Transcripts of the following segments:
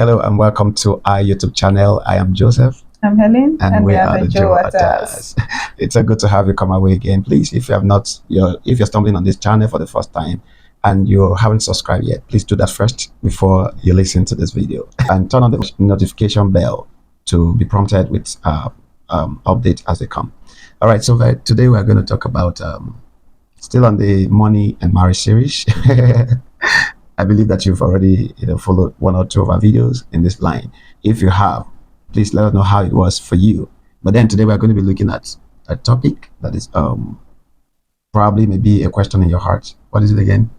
Hello and welcome to our YouTube channel. I am Joseph. I'm Helen, and we are the Joe-Attahs. It's a good to have you come our way again. Please, if you have not, if you're stumbling on this channel for the first time and you haven't subscribed yet, please do that first before you listen to this video, and turn on the notification bell to be prompted with updates as they come. All right, so today we're going to talk about still on the money and marriage series. I believe that you've already followed one or two of our videos in this line. If you have, please let us know how it was for you. But then today we're going to be looking at a topic that is probably maybe a question in your heart. What is it again?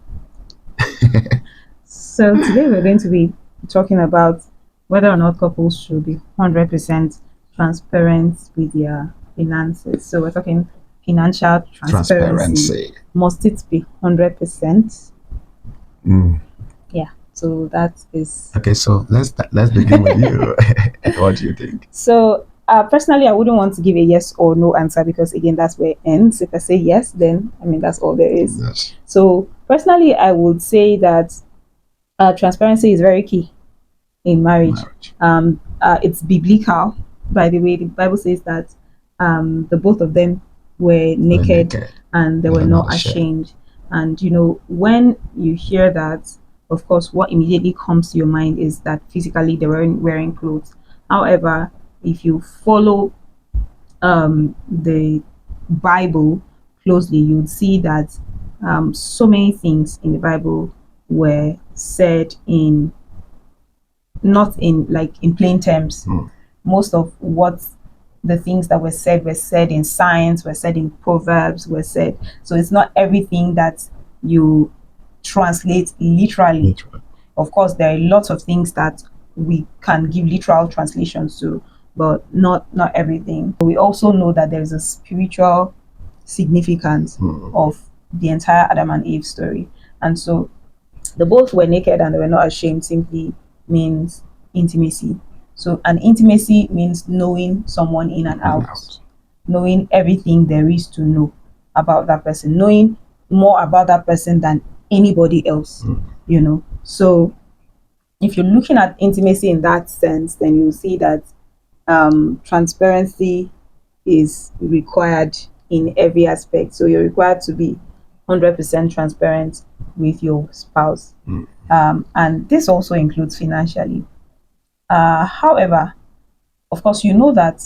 So today we're going to be talking about whether or not couples should be 100% transparent with their finances. So we're talking financial transparency. Must it be 100%? Yeah, so that is okay. So let's begin with you. What do you think? So personally, I wouldn't want to give a yes or no answer, because again, that's where it ends. If I say yes, then I mean that's all there is. Yes. So personally, I would say that transparency is very key in marriage. It's biblical, by the way. The Bible says that the both of them were naked and they were not ashamed. And when you hear that, of course, what immediately comes to your mind is that physically they weren't wearing clothes. However, if you follow the Bible closely, you would see that so many things in the Bible were said in not in plain terms. Most of what the things that were said in science, were said in Proverbs, were said. So it's not everything that you translate literally. Of course, there are lots of things that we can give literal translations to, but not everything. We also know that there is a spiritual significance of the entire Adam and Eve story. And so the both were naked and they were not ashamed simply means intimacy. So an intimacy means knowing someone in and out, knowing everything there is to know about that person, knowing more about that person than anybody else, So if you're looking at intimacy in that sense, then you'll see that transparency is required in every aspect. So you're required to be 100% transparent with your spouse. And this also includes financially. However, of course, you know that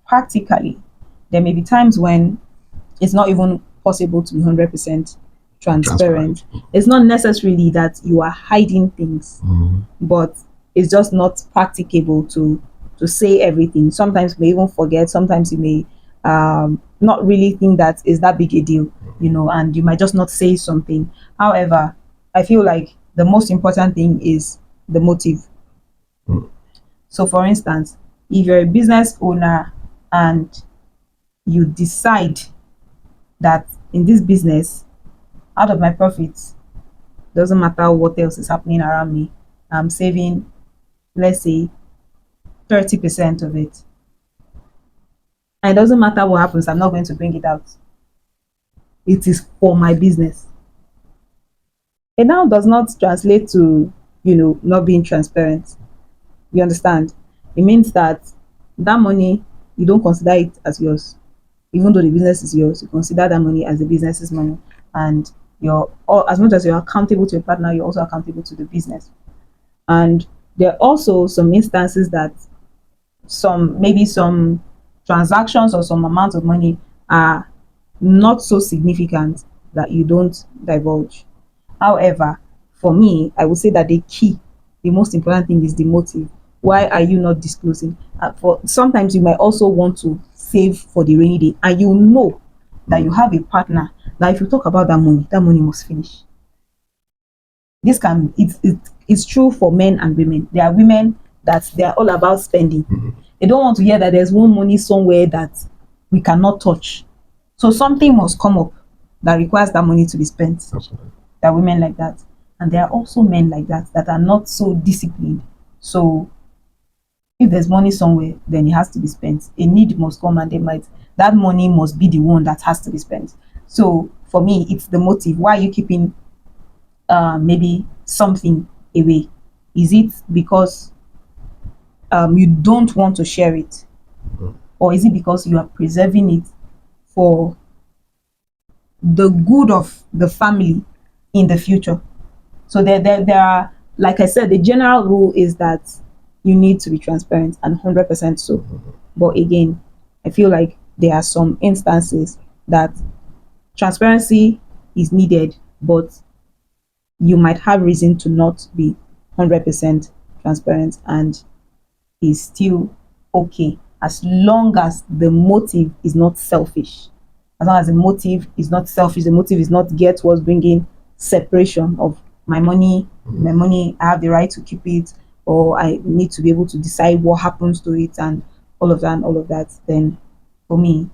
practically there may be times when it's not even possible to be 100% transparent. It's not necessarily that you are hiding things, but it's just not practicable to say everything. Sometimes you may even forget. Sometimes you may not really think that is that big a deal, and you might just not say something. However, I feel like the most important thing is the motive. So for instance, if you're a business owner and you decide that in this business, out of my profits, doesn't matter what else is happening around me, I'm saving, let's say, 30% of it. And it doesn't matter what happens, I'm not going to bring it out. It is for my business. It now does not translate to, not being transparent. You understand? It means that money, you don't consider it as yours. Even though the business is yours, you consider that money as the business's money. And as much as you're accountable to your partner, you're also accountable to the business. And there are also some instances that maybe some transactions or some amount of money are not so significant that you don't divulge. However, for me, I would say that the most important thing is the motive. Why are you not disclosing? For sometimes you might also want to save for the rainy day, and you know that you have a partner that if you talk about that money must finish. It's true for men and women. There are women that they are all about spending. They don't want to hear that there's one money somewhere that we cannot touch. So something must come up that requires that money to be spent. Absolutely. There are women like that, and there are also men like that are not so disciplined. So if there's money somewhere, then it has to be spent. A need must come, and that money must be the one that has to be spent. So for me, it's the motive. Why are you keeping maybe something away? Is it because you don't want to share it, or is it because you are preserving it for the good of the family in the future? So there are, like I said, the general rule is that you need to be transparent and 100% so. But again, I feel like there are some instances that transparency is needed, but you might have reason to not be 100% transparent, and is still okay as long as the motive is not selfish. As long as the motive is not selfish, the motive is not get what's bringing separation of my money. My money, I have the right to keep it, or I need to be able to decide what happens to it, and all of that and all of that. Then, for me,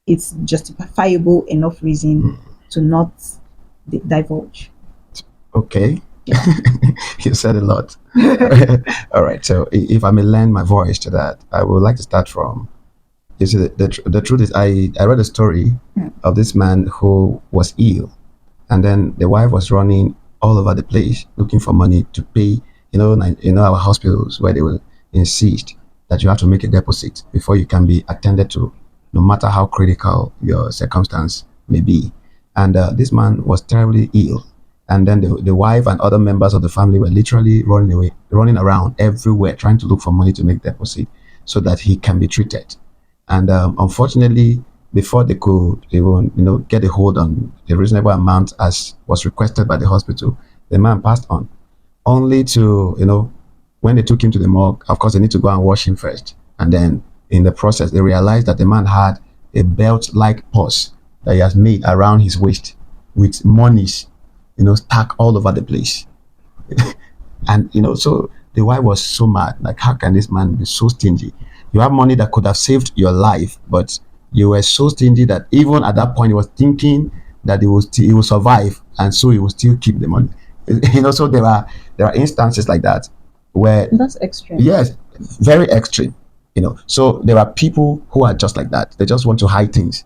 it's justifiable enough reason to not divulge. Okay. You said a lot. All right. So if I may lend my voice to that, I would like to start from, you see, the truth is, I read a story of this man who was ill, and then the wife was running all over the place looking for money to pay. Our hospitals where they will insist that you have to make a deposit before you can be attended to, no matter how critical your circumstance may be. And this man was terribly ill, and then the wife and other members of the family were literally running around everywhere trying to look for money to make deposit so that he can be treated. And unfortunately, before they could even get a hold on a reasonable amount as was requested by the hospital, the man passed on. Only to when they took him to the morgue, of course they need to go and wash him first, and then in the process they realized that the man had a belt-like purse that he has made around his waist with monies, stacked all over the place. And so the wife was so mad, like, how can this man be so stingy? You have money that could have saved your life, but you were so stingy that even at that point he was thinking that he will survive, and so he will still keep the money. So there are instances like that where, That's extreme. yes, very extreme. So there are people who are just like that. They just want to hide things,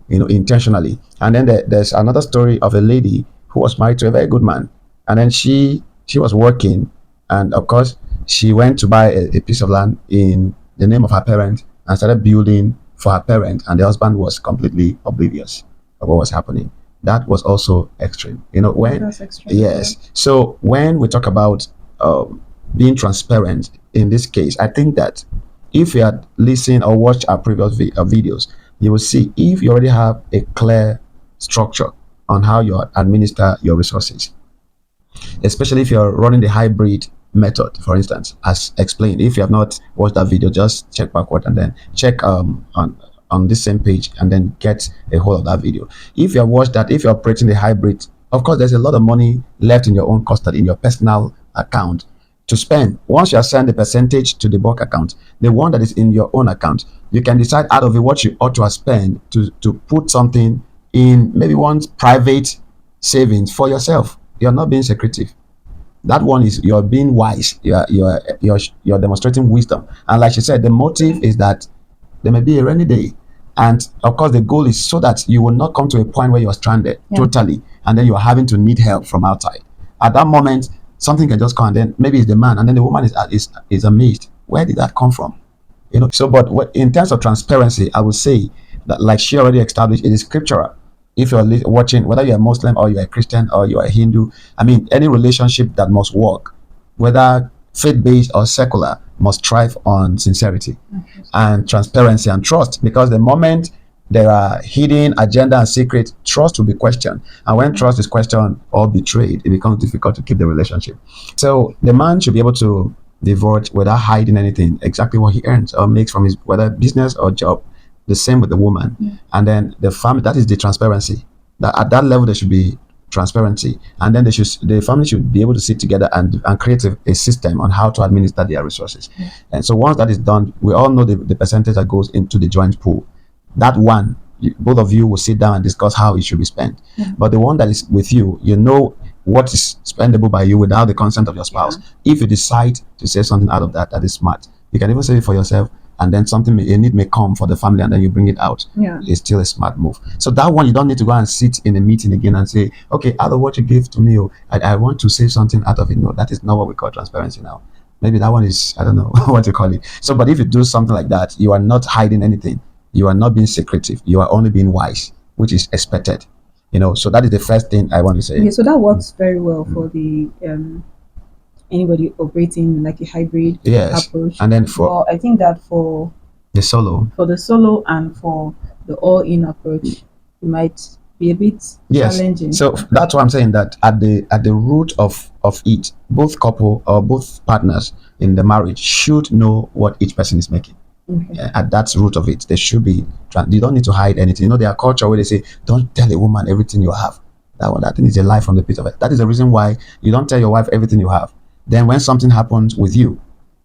intentionally. And then there's another story of a lady who was married to a very good man, and then she was working, and of course she went to buy a piece of land in the name of her parents and started building for her parents, and the husband was completely oblivious of what was happening. That was also extreme. When That's extreme. yes. So when we talk about being transparent in this case, I think that if you had listened or watched our previous videos, you will see if you already have a clear structure on how you administer your resources, especially if you're running the hybrid method, for instance, as explained. If you have not watched that video, just check backward and then check on this same page and then get a hold of that video. If you have watched that, if you're operating the hybrid, of course there's a lot of money left in your own custody, in your personal account, to spend. Once you assign the percentage to the bulk account, the one that is in your own account, you can decide out of it what you ought to spend to put something in, maybe one's private savings for yourself. You're not being secretive. That one is, you're being wise. You're demonstrating wisdom. And like she said, the motive is that there may be a rainy day, and of course the goal is so that you will not come to a point where you're stranded totally, and then you're having to need help from outside. At that moment, something can just come, and then maybe it's the man, and then the woman is amazed. Where did that come from? So, but in terms of transparency, I would say that, like she already established, it is scriptural. If you're watching, whether you're a Muslim or you're a Christian or you're a Hindu, I mean, any relationship that must work, whether faith-based or secular, must thrive on sincerity and transparency and trust. Because the moment there are hidden agenda and secret, trust will be questioned. And when trust is questioned or betrayed, it becomes difficult to keep the relationship. So the man should be able to divulge without hiding anything, exactly what he earns or makes from his, whether business or job. The same with the woman. And then the family, that is the transparency. That at that level there should be transparency, and then the family should be able to sit together and create a system on how to administer their resources. And so once that is done, we all know the percentage that goes into the joint pool. That one, both of you will sit down and discuss how it should be spent. But the one that is with you, what is spendable by you without the consent of your spouse. If you decide to say something out of that is smart, you can even say it for yourself, and then something a need may come for the family, and then you bring it out. It's still a smart move. So that one, you don't need to go and sit in a meeting again and say, okay, out of what you gave to me, I want to say something out of it. No, that is not what we call transparency now. maybe that one is, I don't know what to call it. So, but if you do something like that, you are not hiding anything. You are not being secretive. You are only being wise, which is expected. So that is the first thing I want to say. Yeah, so that works very well for the anybody operating like a hybrid Yes, approach. and then for But I think that for the solo, the solo and for the all-in approach, it might be a bit yes. challenging. So that's why I'm saying that at the root of it, both couple or both partners in the marriage should know what each person is making. Okay. At that root of it, there should be. You don't need to hide anything. There are culture where they say, "Don't tell a woman everything you have." That one, I think, is a lie from the pit of it. That is the reason why you don't tell your wife everything you have. Then, when something happens with you,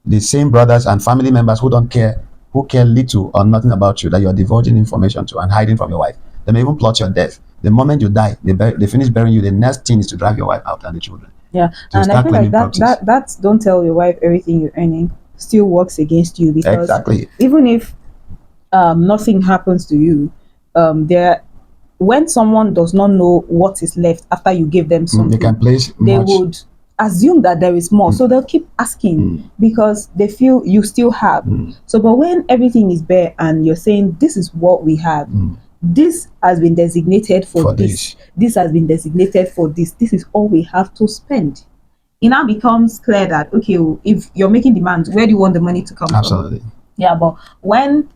the same brothers and family members who don't care, who care little or nothing about you, that you're divulging information to and hiding from your wife, they may even plot your death. The moment you die, they finish burying you. The next thing is to drive your wife out and the children. Yeah, To and I start feel like claiming properties. that don't tell your wife everything you're earning still works against you, because Exactly. even if nothing happens to you, there when someone does not know what is left after you give them They something, can place they much. would assume that there is more, so they'll keep asking because they feel you still have. So, but when everything is bare and you're saying this is what we have, this has been designated for this, this has been designated for this is all we have to spend. It now becomes clear that, okay, if you're making demands, where do you want the money to come from? Absolutely. Yeah, but when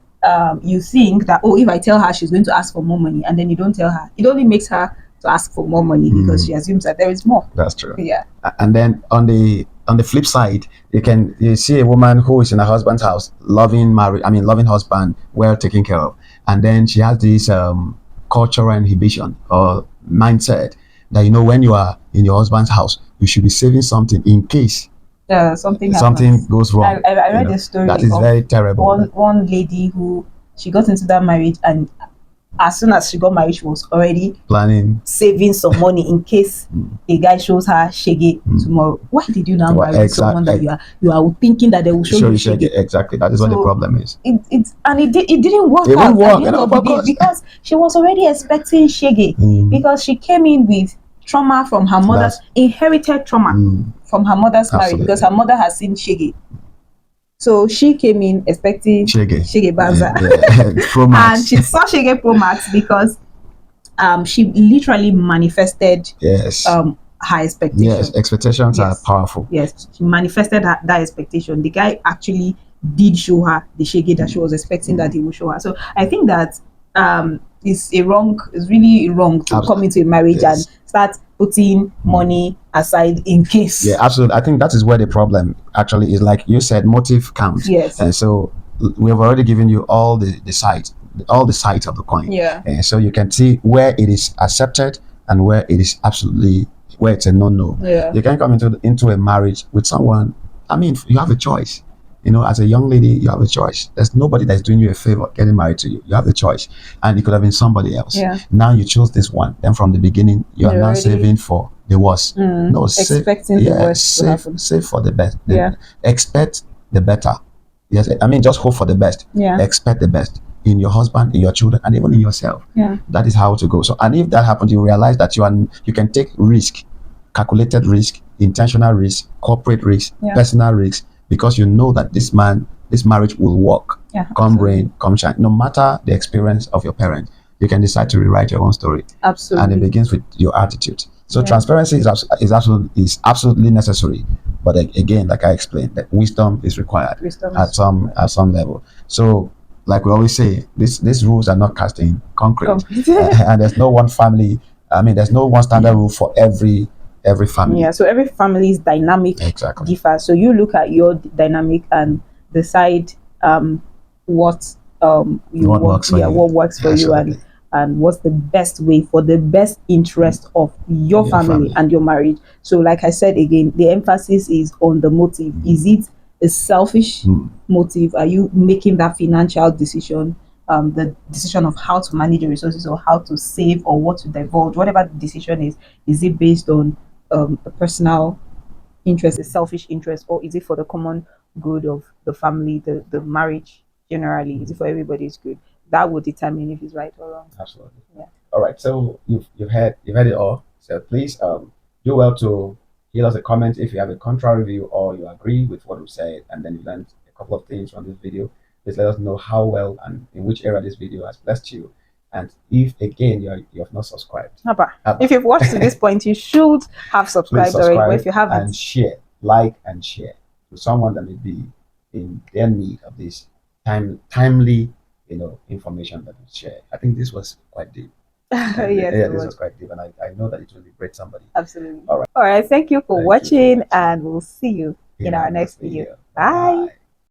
you think that, oh, if I tell her, she's going to ask for more money, and then you don't tell her, it only makes her to ask for more money because she assumes that there is more. That's true. Yeah. And then on the flip side, you see a woman who is in her husband's house, loving husband, well taken care of, and then she has this cultural inhibition or mindset that when you are in your husband's house, you should be saving something in case something goes wrong. I read a story that is very terrible. One lady who, she got into that marriage, and as soon as she got married, she was already planning, saving some money in case a guy shows her shege tomorrow. Why did you now marry someone that you are thinking that they will show you shege? Exactly. That is what the problem is. It didn't work It out won't work, at the end of the day, because she was already expecting shege, because she came in with trauma from her mother's inherited trauma from her mother's marriage, because her mother has seen shege. So she came in expecting Shege Banza. And she saw Shege Pro Max because she literally manifested her expectation. Yes, expectations are powerful. Yes, she manifested that expectation. The guy actually did show her the Shege that she was expecting that he would show her. So I think that it's really wrong to come into a marriage and start putting money aside in case. Yeah, absolutely. I think that is where the problem actually is. Like you said, motive counts. Yes. And so we have already given you all the sides of the coin. Yeah. And so you can see where it is accepted and where it is absolutely, where it's a no-no. Yeah. You can come into a marriage with someone. I mean, you have a choice. As a young lady, you have a choice. There's nobody that's doing you a favor getting married to you. You have the choice. And it could have been somebody else. Yeah. Now you chose this one. Then from the beginning, you are now saving for the worst. No, expecting the worst to happen. Save for the best. Yeah. Expect the better. Yes, I mean, just hope for the best. Yeah. Expect the best in your husband, in your children, and even in yourself. Yeah. That is how to go. So, and if that happens, you realize that you can take risk, calculated risk, intentional risk, corporate risk, personal risk, because you know that this marriage will work. Yeah, come rain, come shine. No matter the experience of your parents, you can decide to rewrite your own story. Absolutely. And it begins with your attitude. So transparency is absolutely necessary. But again, like I explained, that wisdom is required at some level. So, like we always say, these rules are not cast in concrete. And there's no one family. I mean, there's no one standard rule for every family. Yeah, so every family's dynamic differs. So you look at your dynamic and decide what works for you and what's the best way for the best interest of your family and your marriage. So like I said again, the emphasis is on the motive. Is it a selfish motive? Are you making that financial decision, the decision of how to manage the resources or how to save or what to divulge, whatever the decision is it based on a personal interest, a selfish interest, or is it for the common good of the family, the marriage generally? Is it for everybody's good? That will determine if it's right or wrong. Absolutely. Yeah. All right. So you've heard it all. So please do well to Leave us a comment if you have a contrary view or you agree with what we said, and then you learned a couple of things from this video. Please let us know how well and in which area this video has blessed you. And if again you have not subscribed, if you've watched to this point, you should have subscribed already. But if you haven't, and share, like and share to someone that may be in their need of this timely, information that we share. I think this was quite deep. Yes, yeah, this was quite deep, and I know that it will liberate somebody. Absolutely. All right. All right. Thank you for watching, and we'll see you in our next video. Bye.